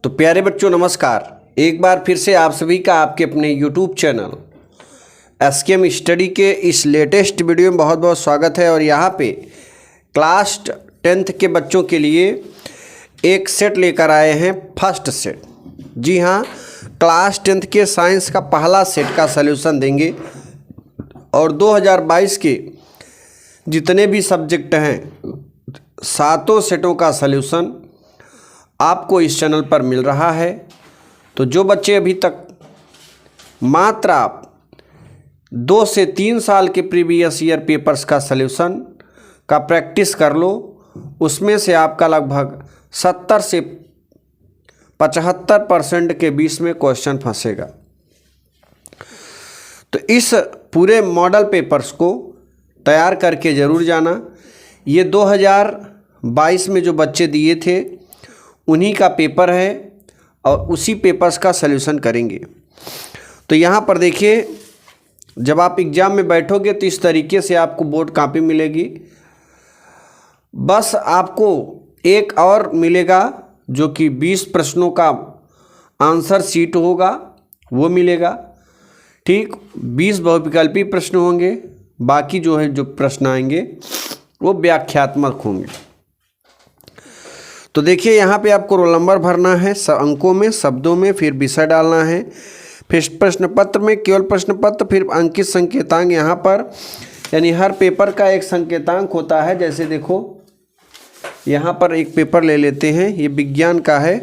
तो प्यारे बच्चों नमस्कार। एक बार फिर से आप सभी का आपके अपने YouTube चैनल SKM स्टडी के इस लेटेस्ट वीडियो में बहुत बहुत स्वागत है। और यहाँ पे क्लास 10th के बच्चों के लिए एक सेट लेकर आए हैं, फर्स्ट सेट। जी हाँ, क्लास 10th के साइंस का पहला सेट का सलूशन देंगे और 2022 के जितने भी सब्जेक्ट हैं सातों सेटों का सलूशन आपको इस चैनल पर मिल रहा है। तो जो बच्चे अभी तक मात्र आप 2 से 3 साल के प्रीवियस ईयर पेपर्स का सलूशन का प्रैक्टिस कर लो, उसमें से आपका लगभग 70 से 75% के बीच में क्वेश्चन फंसेगा। तो इस पूरे मॉडल पेपर्स को तैयार करके ज़रूर जाना। ये 2022 में जो बच्चे दिए थे उन्हीं का पेपर है और उसी पेपर्स का सलूशन करेंगे। तो यहाँ पर देखिए, जब आप एग्ज़ाम में बैठोगे तो इस तरीके से आपको बोर्ड कॉपी मिलेगी। बस आपको एक और मिलेगा जो कि 20 प्रश्नों का आंसर शीट होगा, वो मिलेगा। ठीक, 20 बहुविकल्पी प्रश्न होंगे, बाकी जो प्रश्न आएंगे वो व्याख्यात्मक होंगे। तो देखिए, यहाँ पे आपको रोल नंबर भरना है, अंकों में, शब्दों में, फिर विषय डालना है, फिर प्रश्न पत्र में केवल प्रश्न पत्र, फिर अंकित संकेतांक यहाँ पर, यानी हर पेपर का एक संकेतांक होता है। जैसे देखो, यहाँ पर एक पेपर ले लेते हैं, ये विज्ञान का है,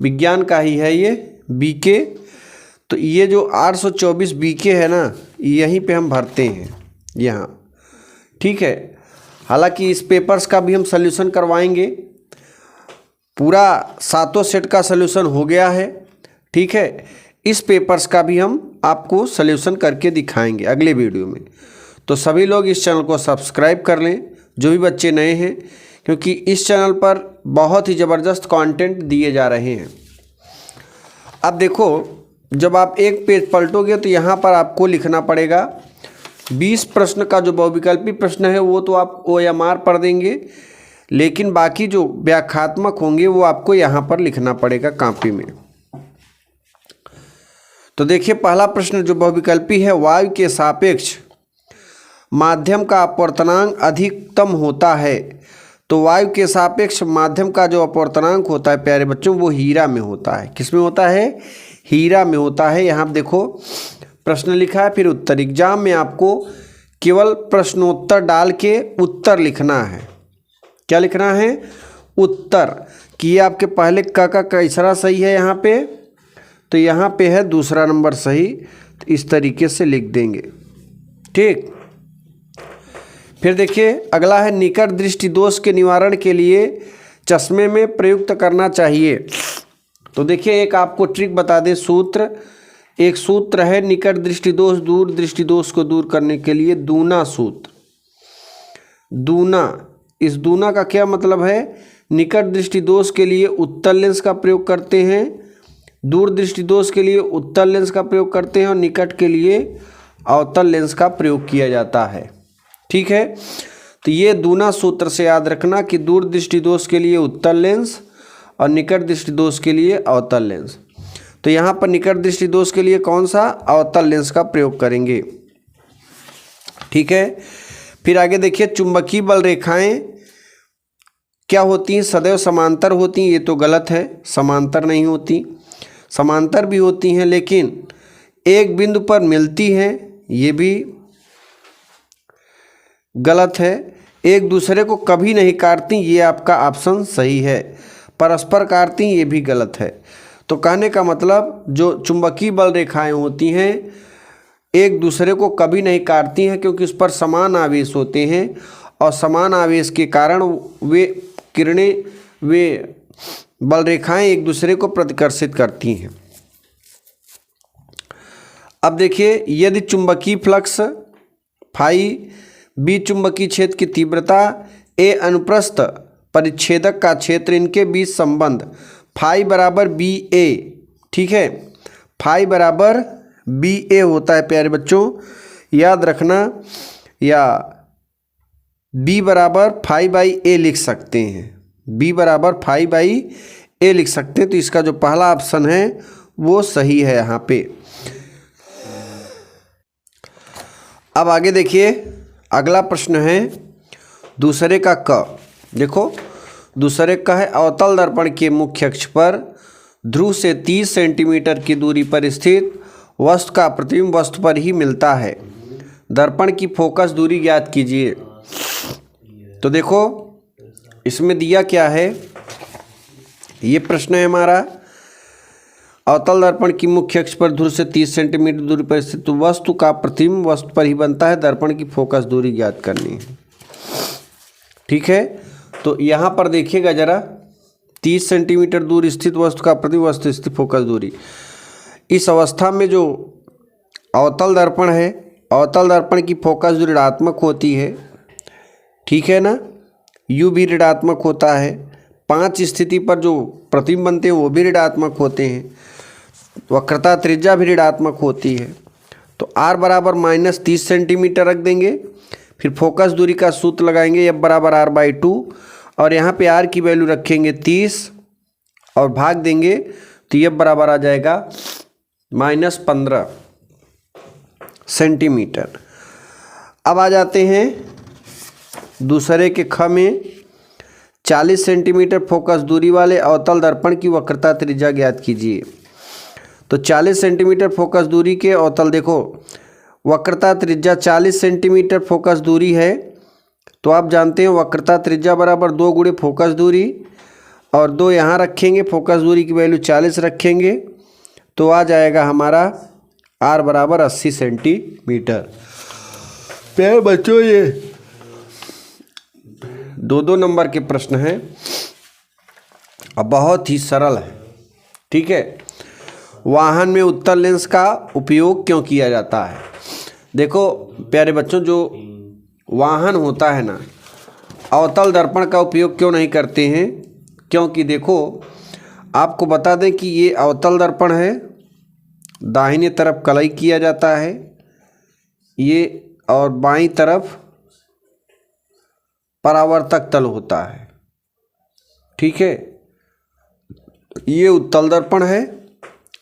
विज्ञान का ही है ये बीके। तो ये जो 824 बीके है ना, यहीं पे हम भरते हैं यहाँ। ठीक है, हालांकि इस पेपर्स का भी हम सलूशन करवाएंगे। पूरा सातों सेट का सलूशन हो गया है। ठीक है, इस पेपर्स का भी हम आपको सलूशन करके दिखाएंगे अगले वीडियो में। तो सभी लोग इस चैनल को सब्सक्राइब कर लें, जो भी बच्चे नए हैं, क्योंकि इस चैनल पर बहुत ही ज़बरदस्त कंटेंट दिए जा रहे हैं। अब देखो, जब आप एक पेज पलटोगे तो यहाँ पर आपको लिखना पड़ेगा 20 प्रश्न का जो बहुविकल्पी प्रश्न है वो तो आप OMR पढ़ देंगे, लेकिन बाकी जो व्याख्यात्मक होंगे वो आपको यहाँ पर लिखना पड़ेगा कॉपी में। तो देखिए, पहला प्रश्न जो बहुविकल्पी है, वायु के सापेक्ष माध्यम का अपवर्तनांक अधिकतम होता है। तो वायु के सापेक्ष माध्यम का जो अपवर्तनांक होता है प्यारे बच्चों, वो हीरा में होता है। किस में होता है? हीरा में होता है। यहाँ देखो प्रश्न लिखा है, फिर उत्तर। एग्जाम में आपको केवल प्रश्नोत्तर डाल के उत्तर लिखना है। क्या लिखना है? उत्तर। कि ये आपके पहले का इशारा सही है यहाँ पे, तो यहाँ पे है दूसरा नंबर सही, तो इस तरीके से लिख देंगे। ठीक, फिर देखिए अगला है, निकट दृष्टि दोष के निवारण के लिए चश्मे में प्रयुक्त करना चाहिए। तो देखिए, एक आपको ट्रिक बता दें, सूत्र, एक सूत्र है निकट दृष्टि दोष दूर दृष्टि दोष को दूर करने के लिए, दूना सूत्र। दूना, इस दूना का क्या मतलब है? निकट दृष्टि दोष के लिए उत्तल लेंस का प्रयोग करते हैं, दूर दृष्टि दोष के लिए उत्तल लेंस का प्रयोग करते हैं, और निकट के लिए अवतल लेंस का प्रयोग किया जाता है। ठीक है, तो ये दूना सूत्र से याद रखना कि दूर दृष्टि दोष के लिए उत्तल लेंस और निकट दृष्टि दोष के लिए अवतल लेंस। तो यहाँ पर निकट दृष्टि दोष के लिए कौन सा? अवतल लेंस का प्रयोग करेंगे। ठीक है, फिर आगे देखिए, चुंबकीय बल रेखाएं क्या होती हैं? सदैव समांतर होती हैं। ये तो गलत है, समांतर नहीं होती। समांतर भी होती हैं लेकिन एक बिंदु पर मिलती हैं, ये भी गलत है। एक दूसरे को कभी नहीं काटती, ये आपका ऑप्शन सही है। परस्पर काटती, ये भी गलत है। तो कहने का मतलब, जो चुंबकीय बल रेखाएं होती हैं एक दूसरे को कभी नहीं काटती हैं, क्योंकि उस पर समान आवेश होते हैं और समान आवेश के कारण वे किरणें, वे बल रेखाएं एक दूसरे को प्रतिकर्षित करती हैं। अब देखिए, यदि चुंबकीय फ्लक्स फाई बी चुंबकीय क्षेत्र की तीव्रता ए अनुप्रस्थ परिच्छेदक का क्षेत्र, इनके बीच संबंध फाई बराबर बी ए। ठीक है, फाई बराबर बी ए होता है प्यारे बच्चों, याद रखना, या बी बराबर फाई बाई ए लिख सकते हैं। बी बराबर फाई बाई ए लिख सकते हैं। तो इसका जो पहला ऑप्शन है वो सही है यहाँ पे। अब आगे देखिए, अगला प्रश्न है दूसरे का क। देखो दूसरे का है, अवतल दर्पण के मुख्य अक्ष पर ध्रुव से 30 सेंटीमीटर की दूरी पर स्थित वस्तु का प्रतिबिंब वस्तु पर ही मिलता है, दर्पण की फोकस दूरी ज्ञात कीजिए। तो देखो इसमें दिया क्या है, ये प्रश्न है हमारा, अवतल दर्पण की मुख्य अक्ष पर ध्रुव से 30 सेंटीमीटर दूरी पर स्थित वस्तु का प्रतिबिंब वस्तु पर ही बनता है, दर्पण की फोकस दूरी ज्ञात करनी है। ठीक है, तो यहाँ पर देखिएगा जरा, 30 सेंटीमीटर दूर स्थित वस्तु का प्रतिबिंब वस्तु स्थित फोकस दूरी। इस अवस्था में जो अवतल दर्पण है, अवतल दर्पण की फोकस दूरी ऋणात्मक होती है। ठीक है ना, यू भी ऋणात्मक होता है। 5 स्थिति पर जो प्रतिबिंब बनते हैं वो भी ऋणात्मक होते हैं। वक्रता त्रिज्या भी ऋणात्मक होती है। तो r बराबर -30 सेंटीमीटर रख देंगे, फिर फोकस दूरी का सूत्र लगाएंगे, F बराबर r/2, और यहाँ पे r की वैल्यू रखेंगे 30 और भाग देंगे, तो F बराबर आ जाएगा -15 सेंटीमीटर। अब आ जाते हैं दूसरे के ख में, 40 सेंटीमीटर फोकस दूरी वाले अवतल दर्पण की वक्रता त्रिज्या ज्ञात कीजिए। तो 40 सेंटीमीटर फोकस दूरी के अवतल, देखो वक्रता त्रिज्या 40 सेंटीमीटर फोकस दूरी है, तो आप जानते हैं वक्रता त्रिज्या बराबर 2 गुणे फोकस दूरी, और 2 यहाँ रखेंगे, फोकस दूरी की वैल्यू 40 रखेंगे, तो आ जाएगा हमारा r बराबर 80 सेंटीमीटर। प्यारे बच्चों ये 2-2 नंबर के प्रश्न हैं और बहुत ही सरल है। ठीक है, वाहन में उत्तल लेंस का उपयोग क्यों किया जाता है? देखो प्यारे बच्चों, जो वाहन होता है ना, अवतल दर्पण का उपयोग क्यों नहीं करते हैं? क्योंकि देखो आपको बता दें कि ये अवतल दर्पण है, दाहिने तरफ कलई किया जाता है ये, और बाईं तरफ परावर्तक तल होता है। ठीक है, ये उत्तल दर्पण है,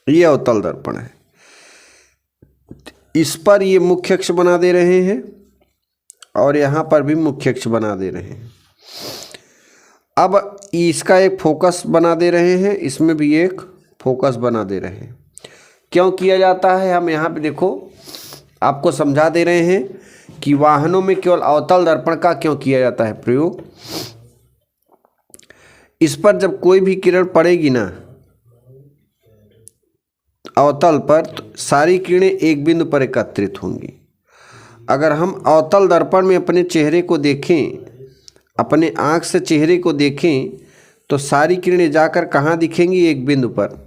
ये अवतल दर्पण है। इस पर ये मुख्य अक्ष बना दे रहे हैं और यहाँ पर भी मुख्य अक्ष बना दे रहे हैं। अब इसका एक फोकस बना दे रहे हैं, इसमें भी एक फोकस बना दे रहे हैं। क्यों किया जाता है, हम यहाँ पे देखो आपको समझा दे रहे हैं कि वाहनों में केवल अवतल दर्पण का क्यों किया जाता है प्रयोग। इस पर जब कोई भी किरण पड़ेगी ना अवतल पर, तो सारी किरणें एक बिंदु पर एकत्रित होंगी। अगर हम अवतल दर्पण में अपने चेहरे को देखें, अपने आँख से चेहरे को देखें, तो सारी किरणें जाकर कहाँ दिखेंगी? एक बिंदु पर।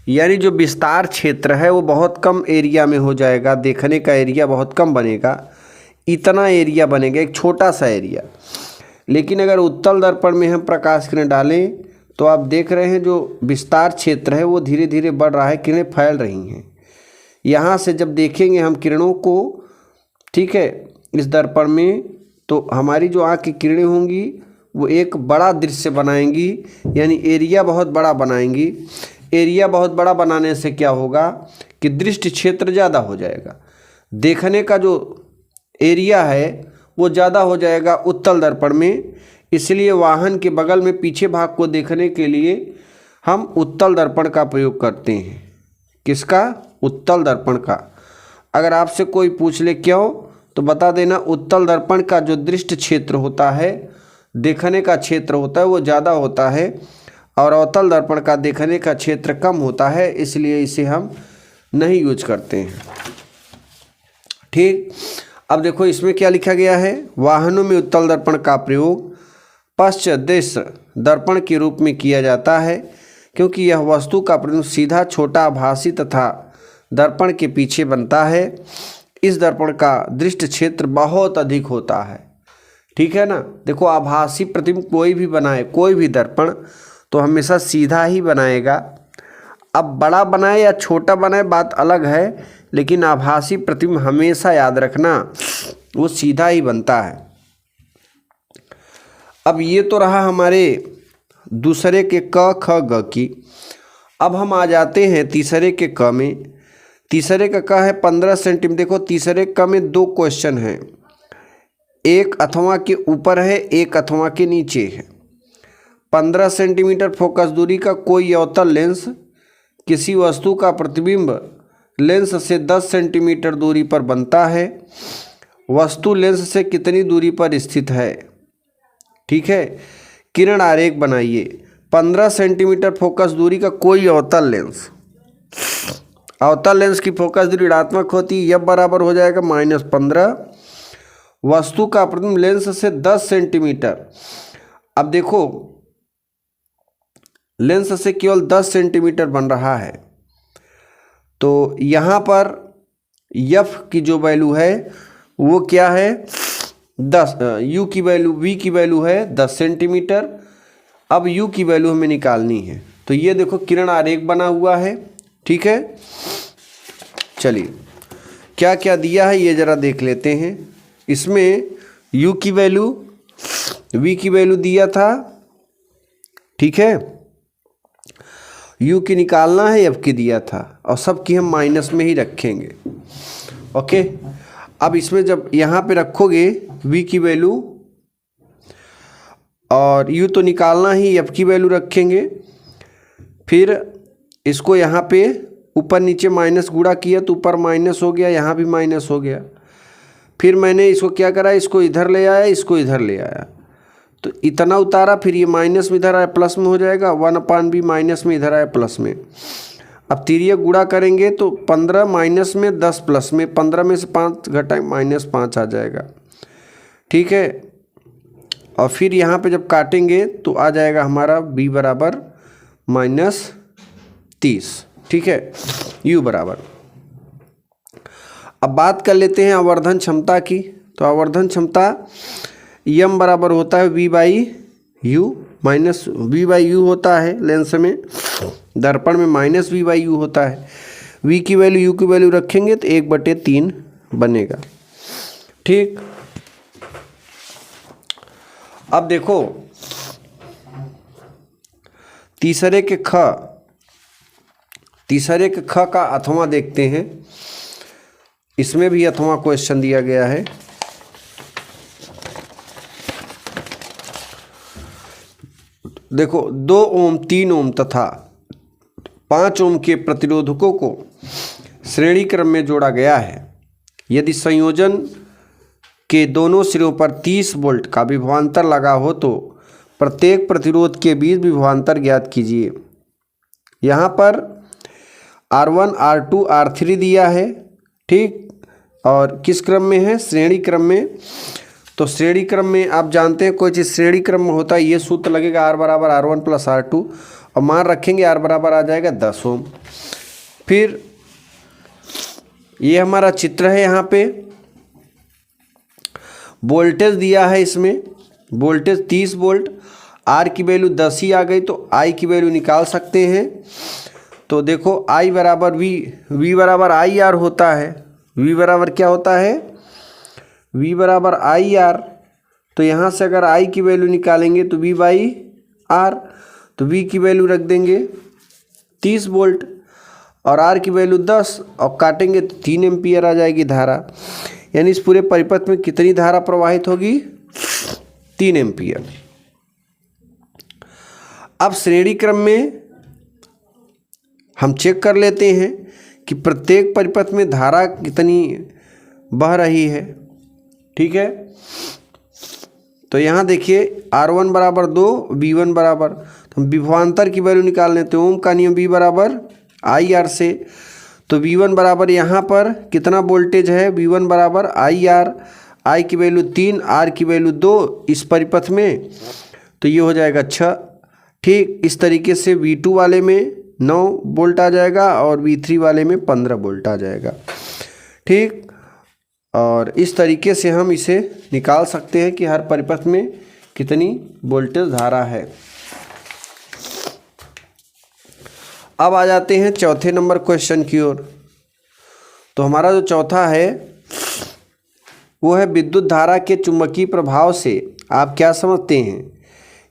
यानी जो विस्तार क्षेत्र है वो बहुत कम एरिया में हो जाएगा, देखने का एरिया बहुत कम बनेगा, इतना एरिया बनेगा, एक छोटा सा एरिया। लेकिन अगर उत्तल दर्पण में हम प्रकाश किरण डालें तो आप देख रहे हैं जो विस्तार क्षेत्र है वो धीरे धीरे बढ़ रहा है, किरणें फैल रही हैं। यहाँ से जब देखेंगे हम किरणों को, ठीक है, इस दर्पण में, तो हमारी जो आँख की किरणें होंगी वो एक बड़ा दृश्य बनाएंगी, यानी एरिया बहुत बड़ा बनाएंगी। एरिया बहुत बड़ा बनाने से क्या होगा कि दृष्टि क्षेत्र ज़्यादा हो जाएगा, देखने का जो एरिया है वो ज़्यादा हो जाएगा उत्तल दर्पण में। इसलिए वाहन के बगल में पीछे भाग को देखने के लिए हम उत्तल दर्पण का प्रयोग करते हैं। किसका? उत्तल दर्पण का। अगर आपसे कोई पूछ ले क्यों, तो बता देना उत्तल दर्पण का जो दृष्टि क्षेत्र होता है, देखने का क्षेत्र होता है, वो ज़्यादा होता है, और अवतल दर्पण का देखने का क्षेत्र कम होता है, इसलिए इसे हम नहीं यूज करते हैं। ठीक, अब देखो इसमें क्या लिखा गया है, वाहनों में उत्तल दर्पण का प्रयोग पश्चात दृश्य दर्पण के रूप में किया जाता है, क्योंकि यह वस्तु का प्रतिबिंब सीधा, छोटा, आभासी तथा दर्पण के पीछे बनता है। इस दर्पण का दृष्टि क्षेत्र बहुत अधिक होता है। ठीक है ना, देखो आभासी प्रतिबिंब कोई भी बनाए, कोई भी दर्पण, तो हमेशा सीधा ही बनाएगा। अब बड़ा बनाए या छोटा बनाए बात अलग है, लेकिन आभासी प्रतिबिंब हमेशा याद रखना वो सीधा ही बनता है। अब ये तो रहा हमारे दूसरे के क ख ग की। अब हम आ जाते हैं तीसरे के क में। तीसरे का क है 15 सेंटीमीटर। देखो तीसरे क में दो क्वेश्चन हैं, एक अथवा के ऊपर है, एक अथवा के नीचे है। 15 सेंटीमीटर फोकस दूरी का कोई अवतल लेंस किसी वस्तु का प्रतिबिंब लेंस से 10 सेंटीमीटर दूरी पर बनता है। वस्तु लेंस से कितनी दूरी पर स्थित है? ठीक है, किरण आरेख बनाइए। 15 सेंटीमीटर फोकस दूरी का कोई अवतल लेंस, अवतल लेंस की फोकस दूरी ऋणात्मक होती है, यह बराबर हो जाएगा -15। वस्तु का प्रतिबिंब लेंस से 10 सेंटीमीटर। अब देखो लेंस से केवल 10 सेंटीमीटर बन रहा है, तो यहाँ पर F की जो वैल्यू है वो क्या है 10, U की वैल्यू V की वैल्यू है 10 सेंटीमीटर। अब U की वैल्यू हमें निकालनी है, तो ये देखो किरण आरेख बना हुआ है। ठीक है, चलिए क्या क्या दिया है ये ज़रा देख लेते हैं। इसमें U की वैल्यू, V की वैल्यू दिया था। ठीक है, U की निकालना है, F की दिया था, और सब की हम माइनस में ही रखेंगे। ओके, अब इसमें जब यहाँ पे रखोगे V की वैल्यू और U तो निकालना ही, F की वैल्यू रखेंगे। फिर इसको यहाँ पे ऊपर नीचे माइनस गुणा किया तो ऊपर माइनस हो गया, यहाँ भी माइनस हो गया। फिर मैंने इसको क्या करा, इसको इधर ले आया, इसको इधर ले आया, तो इतना उतारा, फिर ये माइनस में इधर आया प्लस में हो जाएगा, 1/b माइनस में इधर आया प्लस में। अब तिर्यक गुणा करेंगे तो 15 माइनस में 10 प्लस में, 15 में से 5 घटाएं -5 आ जाएगा। ठीक है, और फिर यहाँ पे जब काटेंगे तो आ जाएगा हमारा b बराबर -30। ठीक है, u बराबर। अब बात कर लेते हैं आवर्धन क्षमता की। तो आवर्धन क्षमता m बराबर होता है v/u, -v/u होता है लेंस में, दर्पण में -v/u होता है। v की वैल्यू u की वैल्यू रखेंगे तो 1/3 बनेगा। ठीक, अब देखो तीसरे के ख का अथवा देखते हैं। इसमें भी अथवा क्वेश्चन दिया गया है। देखो 2 ओम, 3 ओम तथा 5 ओम के प्रतिरोधकों को श्रेणी क्रम में जोड़ा गया है। यदि संयोजन के दोनों सिरों पर 30 वोल्ट का विभवांतर लगा हो तो प्रत्येक प्रतिरोध के बीच विभवांतर ज्ञात कीजिए। यहाँ पर R1, R2, R3 दिया है। ठीक, और किस क्रम में है? श्रेणी क्रम में। तो श्रेणी क्रम में आप जानते हैं कोई चीज़ श्रेणी क्रम में होता है, ये सूत्र लगेगा R बराबर R1 + R2, और मान रखेंगे R बराबर आ जाएगा 10 ओम। फिर ये हमारा चित्र है, यहाँ पे वोल्टेज दिया है, इसमें वोल्टेज 30 वोल्ट, R की वैल्यू 10 ही आ गई, तो I की वैल्यू निकाल सकते हैं। तो देखो I बराबर V बराबर IR होता है। V बराबर क्या होता है? V बराबर IR। तो यहाँ से अगर I की वैल्यू निकालेंगे तो V/R, तो V की वैल्यू रख देंगे 30 वोल्ट और R की वैल्यू 10, और काटेंगे तो 3 एम्पियर आ जाएगी धारा। यानी इस पूरे परिपथ में कितनी धारा प्रवाहित होगी? 3 एम्पियर। अब श्रेणी क्रम में हम चेक कर लेते हैं कि प्रत्येक परिपथ में धारा कितनी बह रही है। ठीक है, तो यहाँ देखिए R1 बराबर 2, V1 बराबर, तो विभवांतर की वैल्यू निकाल लेते हैं। ओम का नियम V बराबर IR से, तो V1 बराबर यहाँ पर कितना वोल्टेज है? V1 बराबर IR, I की वैल्यू 3, R की वैल्यू 2 इस परिपथ में, तो ये हो जाएगा 6। ठीक, इस तरीके से V2 वाले में 9 वोल्ट आ जाएगा और V3 वाले में 15 वोल्ट आ जाएगा। ठीक, और इस तरीके से हम इसे निकाल सकते हैं कि हर परिपथ में कितनी वोल्टेज धारा है। अब आ जाते हैं चौथे नंबर क्वेश्चन की ओर। तो हमारा जो चौथा है वो है विद्युत धारा के चुंबकीय प्रभाव से आप क्या समझते हैं?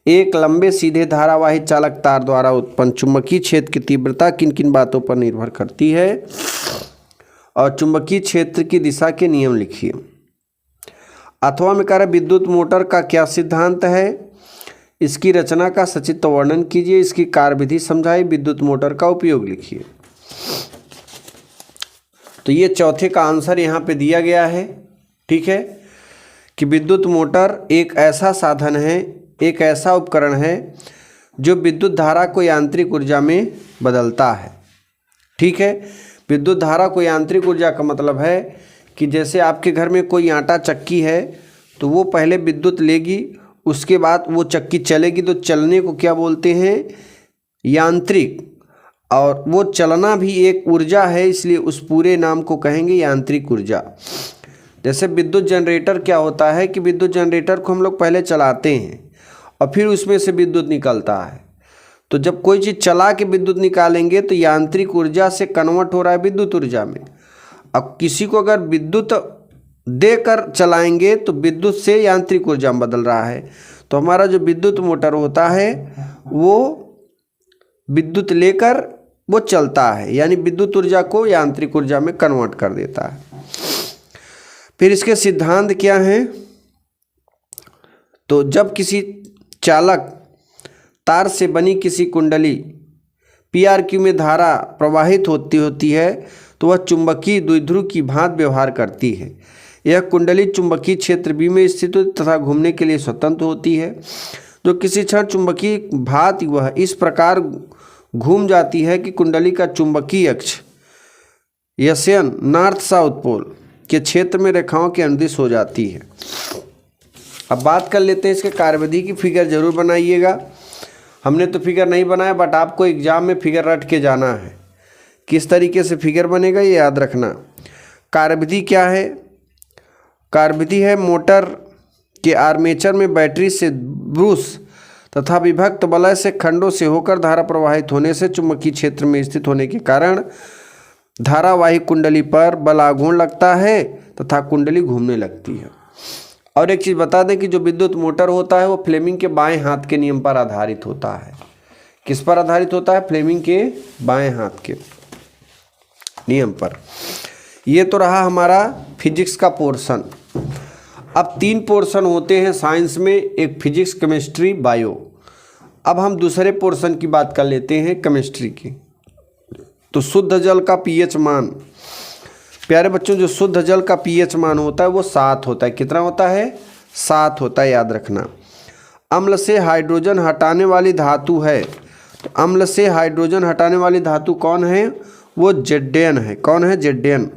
एक लंबे सीधे धारावाही चालक तार द्वारा उत्पन्न चुंबकीय क्षेत्र की तीव्रता किन किन बातों पर निर्भर करती है, और चुंबकीय क्षेत्र की दिशा के नियम लिखिए। अथवा में कार्य विद्युत मोटर का क्या सिद्धांत है, इसकी रचना का सचित्र वर्णन कीजिए, इसकी कार्यविधि समझाइए, विद्युत मोटर का उपयोग लिखिए। तो ये चौथे का आंसर यहाँ पे दिया गया है। ठीक है, कि विद्युत मोटर एक ऐसा साधन है, एक ऐसा उपकरण है जो विद्युत धारा को यांत्रिक ऊर्जा में बदलता है। ठीक है, विद्युत धारा को यांत्रिक ऊर्जा का मतलब है कि जैसे आपके घर में कोई आटा चक्की है तो वो पहले विद्युत लेगी, उसके बाद वो चक्की चलेगी, तो चलने को क्या बोलते हैं, यांत्रिक। और वो चलना भी एक ऊर्जा है, इसलिए उस पूरे नाम को कहेंगे यांत्रिक ऊर्जा। जैसे विद्युत जनरेटर क्या होता है कि विद्युत जनरेटर को हम लोग पहले चलाते हैं और फिर उसमें से विद्युत निकलता है। तो जब कोई चीज़ चला के विद्युत निकालेंगे तो यांत्रिक ऊर्जा से कन्वर्ट हो रहा है विद्युत ऊर्जा में। अब किसी को अगर विद्युत देकर चलाएंगे तो विद्युत से यांत्रिक ऊर्जा में बदल रहा है। तो हमारा जो विद्युत मोटर होता है वो विद्युत लेकर वो चलता है, यानी विद्युत ऊर्जा को यांत्रिक ऊर्जा में कन्वर्ट कर देता है। फिर इसके सिद्धांत क्या हैं, तो जब किसी चालक तार से बनी किसी कुंडली PRQ में धारा प्रवाहित होती है तो वह चुंबकीय द्विध्रुव की भांति व्यवहार करती है। यह कुंडली चुंबकीय क्षेत्र B में स्थित तथा घूमने के लिए स्वतंत्र होती है। जो किसी क्षण चुंबकीय भांति वह इस प्रकार घूम जाती है कि कुंडली का चुंबकीय अक्ष यस्यन नॉर्थ साउथ पोल के क्षेत्र में रेखाओं के अनुदिश हो जाती है। अब बात कर लेते हैं इसके कार्यविधि की। फिगर जरूर बनाइएगा। हमने तो फिगर नहीं बनाया, बट आपको एग्जाम में फिगर रट के जाना है। किस तरीके से फिगर बनेगा ये याद रखना। कार्यविधि क्या है, कार्यविधि है मोटर के आर्मेचर में बैटरी से ब्रूस तथा विभक्त वलय से खंडों से होकर धारा प्रवाहित होने से चुंबकीय क्षेत्र में स्थित होने के कारण धारावाही कुंडली पर बल आघूर्ण लगता है तथा कुंडली घूमने लगती है। और एक चीज़ बता दें कि जो विद्युत मोटर होता है वो फ्लेमिंग के बाएं हाथ के नियम पर आधारित होता है। किस पर आधारित होता है, फ्लेमिंग के बाएं हाथ के नियम पर। ये तो रहा हमारा फिजिक्स का पोर्शन। अब 3 पोर्शन होते हैं साइंस में, एक फिजिक्स, केमिस्ट्री, बायो। अब हम दूसरे पोर्शन की बात कर लेते हैं, केमिस्ट्री की। तो शुद्ध जल का pH मान, प्यारे बच्चों, जो शुद्ध जल का pH मान होता है वो 7 होता है। कितना होता है, 7 होता है, याद रखना। अम्ल से हाइड्रोजन हटाने वाली धातु है, तो अम्ल से हाइड्रोजन हटाने वाली धातु कौन है, वो Zn है। कौन है, Zn।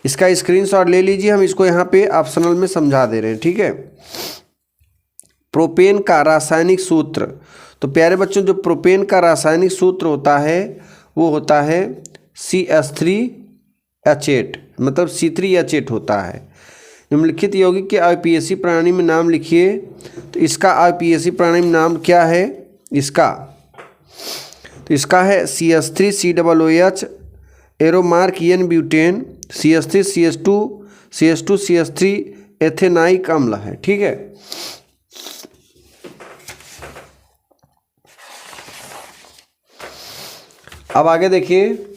इसका स्क्रीनशॉट ले लीजिए, हम इसको यहाँ पे ऑप्शनल में समझा दे रहे हैं। ठीक है। प्रोपेन का रासायनिक सूत्र, तो प्यारे बच्चों जो प्रोपेन का रासायनिक सूत्र होता है वो होता है CH3H8, मतलब C3H8 होता है। निम्नलिखित यौगिक के IUPAC प्रणाली में नाम लिखिए। तो इसका IUPAC प्रणाली में नाम क्या है इसका, तो इसका है CH3COOH एरोमार्क N ब्यूटेन, CH3CH2 एथेनाइक अम्ल है। ठीक है। अब आगे देखिए,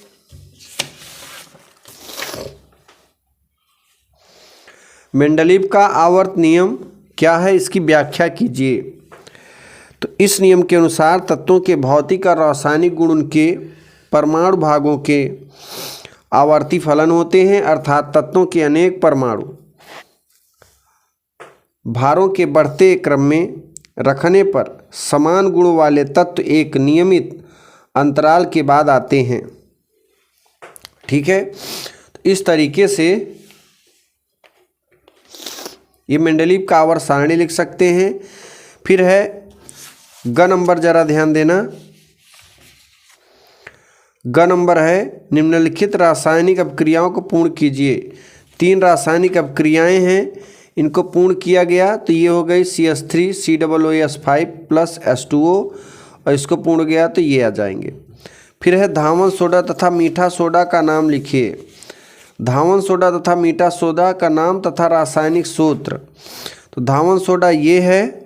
मेंडलीव का आवर्त नियम क्या है, इसकी व्याख्या कीजिए। तो इस नियम के अनुसार तत्वों के भौतिक और रासायनिक गुण उनके परमाणु भागों के आवर्ती फलन होते हैं, अर्थात तत्वों के अनेक परमाणु भारों के बढ़ते क्रम में रखने पर समान गुणों वाले तत्व एक नियमित अंतराल के बाद आते हैं। ठीक है। तो इस तरीके से ये मेंडलीव का आवर्त सारणी लिख सकते हैं। फिर है ग नंबर, जरा ध्यान देना। ग नंबर है निम्नलिखित रासायनिक अपक्रियाओं को पूर्ण कीजिए। 3 रासायनिक अपक्रियाएं हैं, इनको पूर्ण किया गया तो ये हो गई CH3COOH5 प्लस H2O, और इसको पूर्ण गया तो ये आ जाएंगे। फिर है धावन सोडा तथा मीठा सोडा का नाम लिखिए। धावन सोडा तथा मीठा सोडा का नाम तथा रासायनिक सूत्र। तो धावन सोडा ये है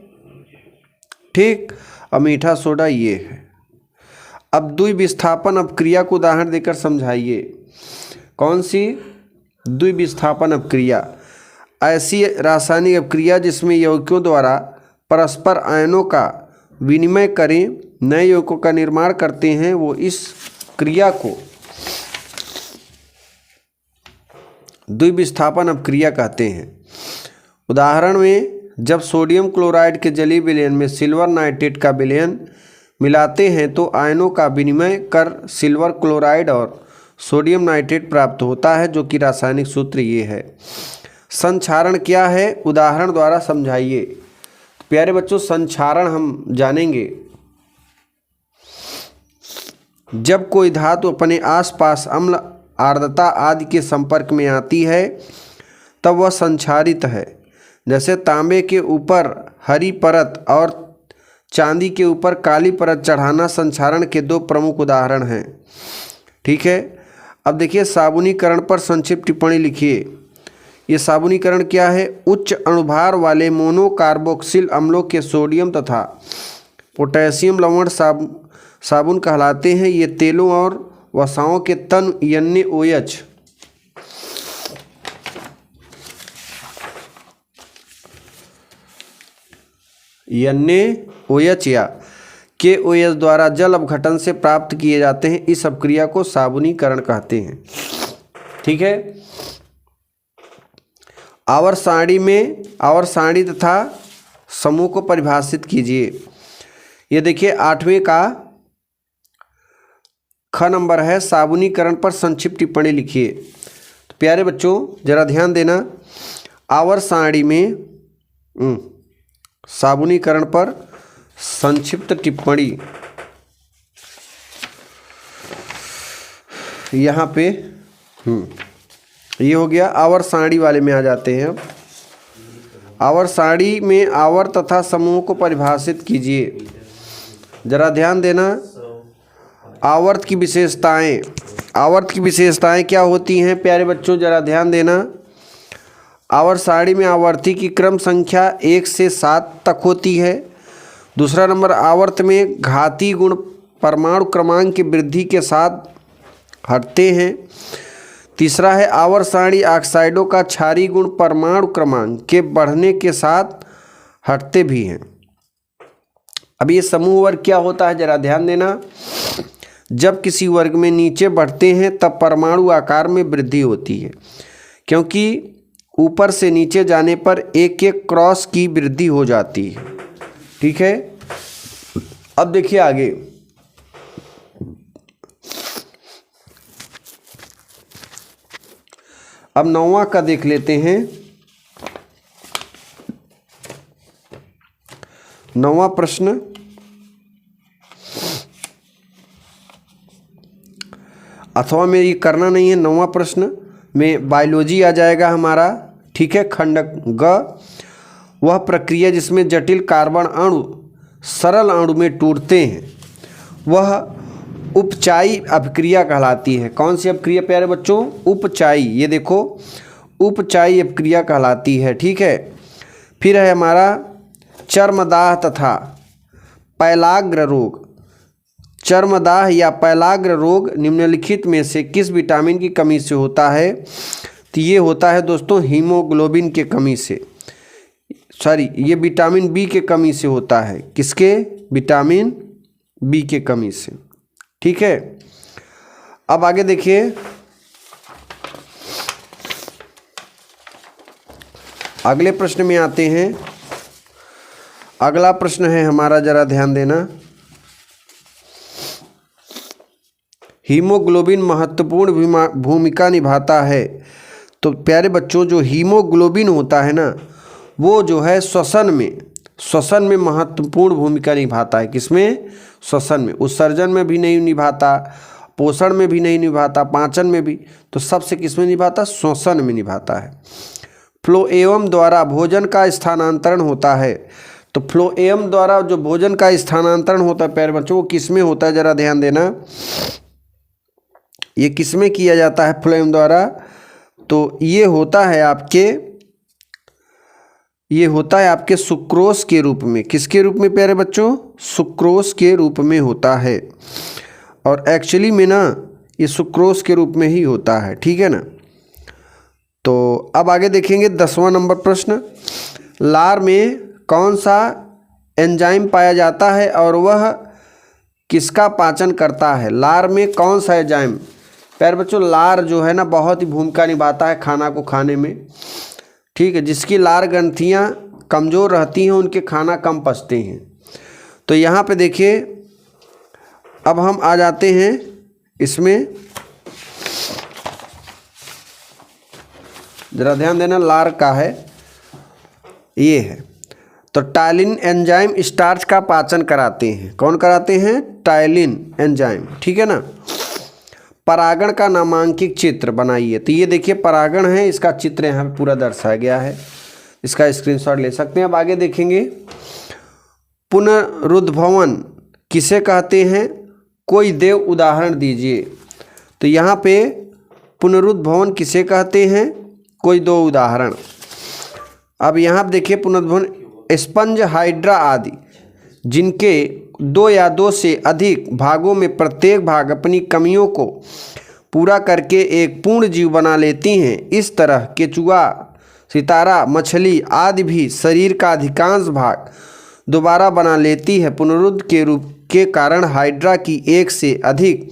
ठीक, और मीठा सोडा ये है। अब द्विविस्थापन अपक्रिया को उदाहरण देकर समझाइए। कौन सी? द्विविस्थापन अपक्रिया, ऐसी रासायनिक अपक्रिया जिसमें यौगिकों द्वारा परस्पर आयनों का विनिमय करें नए यौगिकों का निर्माण करते हैं, वो इस क्रिया को द्विविस्थापन अपक्रिया कहते हैं। उदाहरण में जब सोडियम क्लोराइड के जलीय विलयन में सिल्वर नाइट्रेट का विलयन मिलाते हैं तो आयनों का विनिमय कर सिल्वर क्लोराइड और सोडियम नाइट्रेट प्राप्त होता है, जो कि रासायनिक सूत्र ये है। संक्षारण क्या है? उदाहरण द्वारा समझाइए। प्यारे बच्चों, संक्षारण हम जानेंगे। जब कोई धातु अपने आसपास अम्ल, आर्द्रता आदि के संपर्क में आती है तब वह संक्षारित है। जैसे तांबे के ऊपर हरी परत और चांदी के ऊपर काली परत चढ़ाना संक्षारण के दो प्रमुख उदाहरण हैं। ठीक है, अब देखिए साबुनीकरण पर संक्षिप्त टिप्पणी लिखिए। ये साबुनीकरण क्या है? उच्च अणुभार वाले मोनोकार्बोक्सिल अम्लों के सोडियम तथा पोटेशियम लवण साबुन कहलाते हैं। ये तेलों और वसाओं के तन NaOH या KOH द्वारा जल अपघटन से प्राप्त किए जाते हैं। इस अपक्रिया को साबुनीकरण कहते हैं। ठीक है, आवर्त सारणी में आवर्त सारणी तथा समूह को परिभाषित कीजिए। ये देखिए 8वें का ख नंबर है, साबुनीकरण पर संक्षिप्त टिप्पणी लिखिए। तो प्यारे बच्चों जरा ध्यान देना, आवर्त सारणी में साबुनीकरण पर संक्षिप्त टिप्पणी यहाँ पे ये हो गया। आवर्त सारणी वाले में आ जाते हैं। आवर्त सारणी में आवर्त तथा समूह को परिभाषित कीजिए। जरा ध्यान देना, आवर्त की विशेषताएं, आवर्त की विशेषताएं क्या होती हैं प्यारे बच्चों? जरा ध्यान देना। आवर्त सारणी में आवर्ती की क्रम संख्या 1 से 7 तक होती है। दूसरा नंबर, आवर्त में घाती गुण परमाणु क्रमांक की वृद्धि के साथ हटते हैं। तीसरा है आवर्त सारणी ऑक्साइडों का क्षारीय गुण परमाणु क्रमांक के बढ़ने के साथ हटते भी हैं। अब ये समूह वर्ग क्या होता है? जरा ध्यान देना। जब किसी वर्ग में नीचे बढ़ते हैं तब परमाणु आकार में वृद्धि होती है, क्योंकि ऊपर से नीचे जाने पर एक एक क्रॉस की वृद्धि हो जाती है। ठीक है, अब देखिए आगे। अब 9वां का देख लेते हैं। 9वां प्रश्न, अथवा में ये करना नहीं है। 9वां प्रश्न में बायोलॉजी आ जाएगा हमारा। ठीक है, खंड ग, वह प्रक्रिया जिसमें जटिल कार्बन अणु सरल अणु में टूटते हैं वह उपचायी अपक्रिया कहलाती है। कौन सी अपक्रिया प्यारे बच्चों? उपचायी। ये देखो उपचायी अपक्रिया कहलाती है। ठीक है, फिर है हमारा चर्मदाह तथा पैलाग्र रोग। चर्मदाह या पैलाग्र रोग निम्नलिखित में से किस विटामिन की कमी से होता है? तो ये होता है दोस्तों हीमोग्लोबिन के कमी से, ये विटामिन बी के कमी से होता है। किसके? विटामिन बी के कमी से। ठीक है, अब आगे देखिए। अगले प्रश्न में आते हैं। अगला प्रश्न है हमारा, जरा ध्यान देना। हीमोग्लोबिन महत्वपूर्ण भूमिका निभाता है। तो प्यारे बच्चों जो हीमोग्लोबिन होता है ना, वो जो है श्वसन में महत्वपूर्ण भूमिका निभाता है। किसमें? श्वसन में। उत्सर्जन में भी नहीं निभाता, पोषण में भी नहीं निभाता, पाचन में भी, तो सबसे किसमें निभाता? श्वसन में निभाता है। फ्लोएम द्वारा भोजन का स्थानांतरण होता है। तो फ्लोएम द्वारा जो भोजन का स्थानांतरण होता है प्यारे बच्चों, वो किसमें होता है? जरा ध्यान देना, ये किसमें किया जाता है फ्लोएम द्वारा? तो ये होता है आपके ये होता है आपके सुक्रोज के रूप में। किसके रूप में प्यारे बच्चों? सुक्रोज के रूप में होता है। और एक्चुअली में ना ये सुक्रोज के रूप में ही होता है, ठीक है ना। तो अब आगे देखेंगे 10वां नंबर प्रश्न। लार में कौन सा एंजाइम पाया जाता है और वह किसका पाचन करता है? लार में कौन सा एंजाइम? प्यारे बच्चों, लार जो है ना बहुत ही भूमिका निभाता है खाना को खाने में, ठीक है। जिसकी लार ग्रंथियाँ कमज़ोर रहती हैं उनके खाना कम पचते हैं। तो यहाँ पे देखिए, अब हम आ जाते हैं इसमें, ज़रा ध्यान देना, लार का है ये है। तो टायलिन एंजाइम स्टार्च का पाचन कराते हैं। कौन कराते हैं? टायलिन एंजाइम, ठीक है ना। परागण का नामांकित चित्र बनाइए। तो ये देखिए परागण है, इसका चित्र यहाँ पे पूरा दर्शाया गया है, इसका स्क्रीनशॉट ले सकते हैं। अब आगे देखेंगे, पुनरुद्भवन किसे कहते हैं? कोई देव उदाहरण दीजिए। तो यहाँ पे पुनरुद्भवन किसे कहते हैं? कोई दो उदाहरण। अब यहाँ पे देखिए पुनरुद्भवन, स्पंज, हाइड्रा आदि, जिनके 2 या 2 से अधिक भागों में प्रत्येक भाग अपनी कमियों को पूरा करके एक पूर्ण जीव बना लेती हैं। इस तरह केचुआ, सितारा, मछली आदि भी शरीर का अधिकांश भाग दोबारा बना लेती है। पुनरुद्ध के रूप के कारण हाइड्रा की 1 से अधिक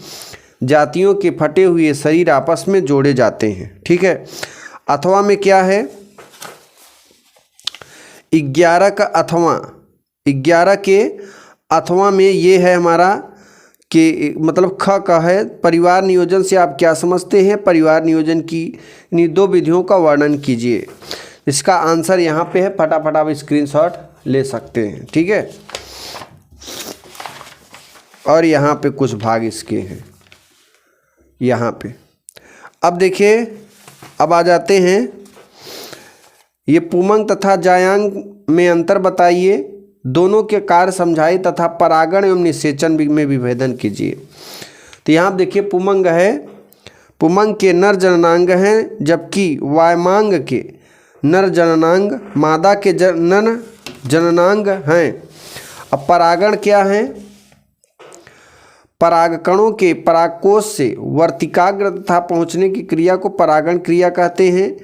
जातियों के फटे हुए शरीर आपस में जोड़े जाते हैं, ठीक है। अथवा में क्या है? 11 का अथवा, 11 के अथवा में ये है हमारा कि मतलब ख का है। परिवार नियोजन से आप क्या समझते हैं? परिवार नियोजन की इन्हीं 2 विधियों का वर्णन कीजिए। इसका आंसर यहाँ पे है, फटाफट आप स्क्रीनशॉट ले सकते हैं, ठीक है। और यहाँ पे कुछ भाग इसके हैं यहाँ पे। अब देखिए, अब आ जाते हैं, ये पुमंग तथा जायांग में अंतर बताइए, दोनों के कार्य समझाइए तथा परागण एवं निषेचन में विभेदन कीजिए। तो यहाँ आप देखिए, पुमंग है, पुमंग के नर जननांग हैं, जबकि वायमांग के नर जननांग मादा के नर जननांग हैं। अब परागण क्या है? परागकणों के परागकोश से वर्तिकाग्र तथा पहुँचने की क्रिया को परागण क्रिया कहते हैं।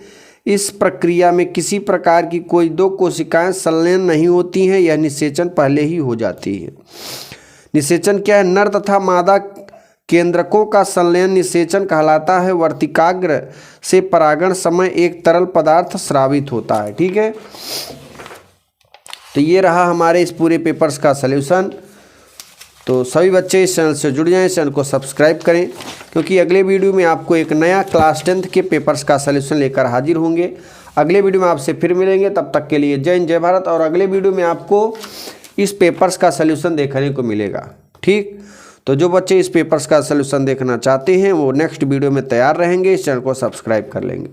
इस प्रक्रिया में किसी प्रकार की कोई 2 कोशिकाएं संलयन नहीं होती हैं, यह निषेचन पहले ही हो जाती है। निषेचन क्या है? नर तथा मादा केंद्रकों का संलयन निषेचन कहलाता है। वर्तिकाग्र से परागण समय एक तरल पदार्थ स्रावित होता है, ठीक है। तो ये रहा हमारे इस पूरे पेपर्स का सल्यूशन। तो सभी बच्चे इस चैनल से जुड़ जाएं, इस चैनल को सब्सक्राइब करें, क्योंकि अगले वीडियो में आपको एक नया क्लास 10th के पेपर्स का सलूशन लेकर हाजिर होंगे। अगले वीडियो में आपसे फिर मिलेंगे, तब तक के लिए जय हिंद, जय भारत। और अगले वीडियो में आपको इस पेपर्स का सलूशन देखने को मिलेगा, ठीक। तो जो बच्चे इस पेपर्स का सलूशन देखना चाहते हैं वो नेक्स्ट वीडियो में तैयार रहेंगे, इस चैनल को सब्सक्राइब कर लेंगे।